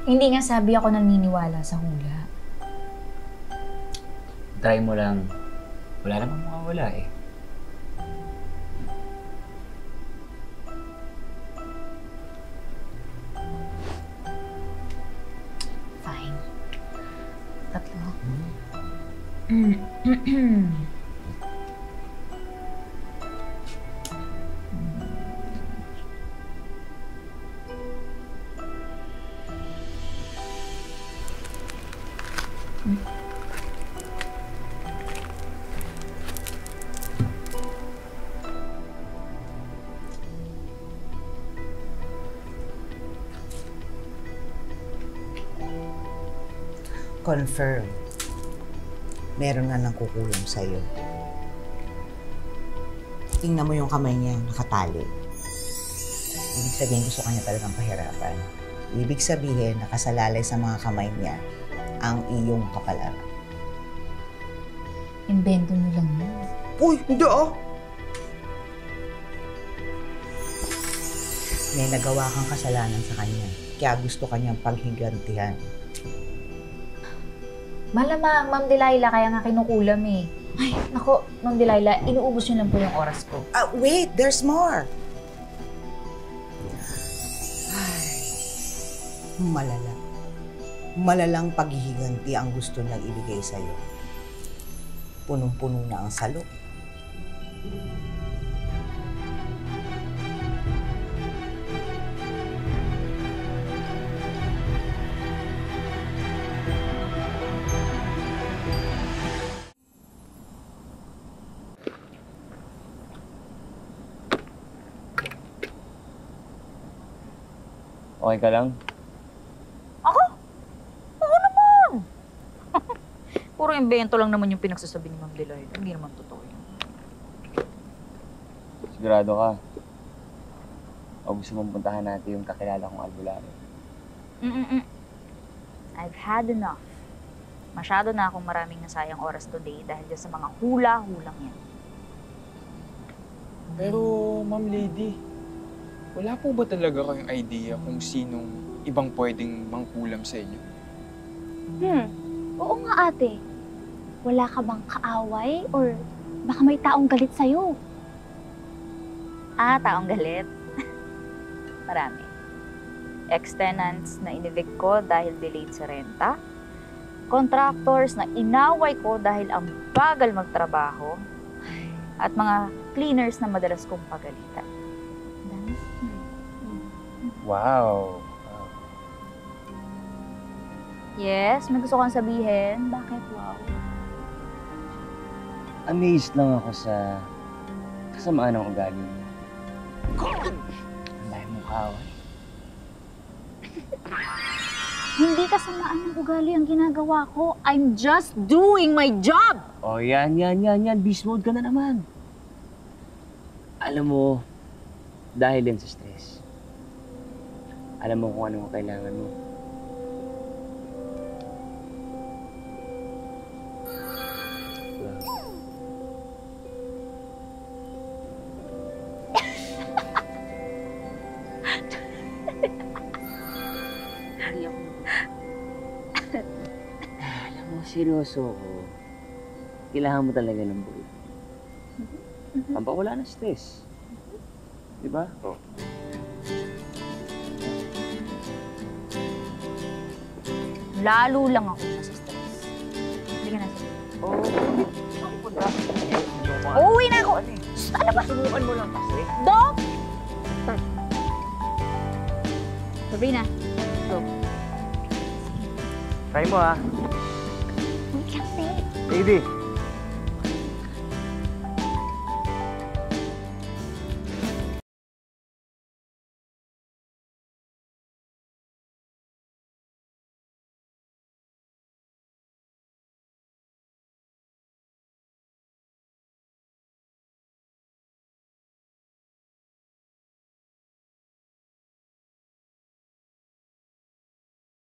Hindi nga sabi ako naniniwala sa hula. Try mo lang. Wala namang mawawala eh. Fine. Tatlo. Confirm. Meron nga nang kukulong sa'yo. Tingnan mo yung kamay niya, nakatali. Ibig sabihin, gusto kanya talagang pahirapan. Ibig sabihin, nakasalalay sa mga kamay niya ang iyong kapalaran. Invento mo lang yun. Uy, hindi ah! May nagawa kang kasalanan sa kanya, kaya gusto kanyang paghigantihan. Malamang, Ma'am Delilah, kaya nga kinukulam eh. Ay, nako, Ma'am Delilah, inuubos niyo lang po yung oras ko. Wait, there's more! Ay, malala. Malalang paghihiganti ang gusto niyang ibigay sa'yo. Punong-puno na ang salo. Okay ka lang? Ako? Oo naman! Puro invento lang naman yung pinagsasabi ni Ma'am Delilah. Hindi naman totoo yun. Sigurado ka? O gusto mong puntahan natin yung kakilala kong albularyo? I've had enough. Masyado na akong maraming nasayang oras today dahil dyan sa mga hula-hulang yan. Pero, Ma'am Lady, wala po ba talaga kayong idea kung sinong ibang pwedeng mangkulam sa inyo? Oo nga ate. Wala ka bang kaaway or baka may taong galit sa'yo? Ah, taong galit? Marami. Ex-tenants na in-evict ko dahil delayed sa renta. Contractors na inaway ko dahil ang bagal magtrabaho. At mga cleaners na madalas kong pagalitan. Dami. Wow! Yes, may gusto kang sabihin. Bakit wow? Amazed lang ako sa kasamaan ng ugali mo. Ang dahil mong kaaway. Hindi kasamaan ng ugali ang ginagawa ko. I'm just doing my job! Oh, yan. Beast mode ka na naman. Alam mo, dahil yan sa stress, alam mo kung ano ang kailangan mo. Alam mo, seryoso ko. Kailangan mo talaga ng buhay. Pampawala ng stress. Diba? Oh. Lalo lang ako nasa stress. Hindi ka nasa stress. Oh, saan punta? Uuwi na ako! Ano ba? Subukan mo lang kasi. Dok! Sabrina, go. Try mo ah. Wait lang, Tay. Baby.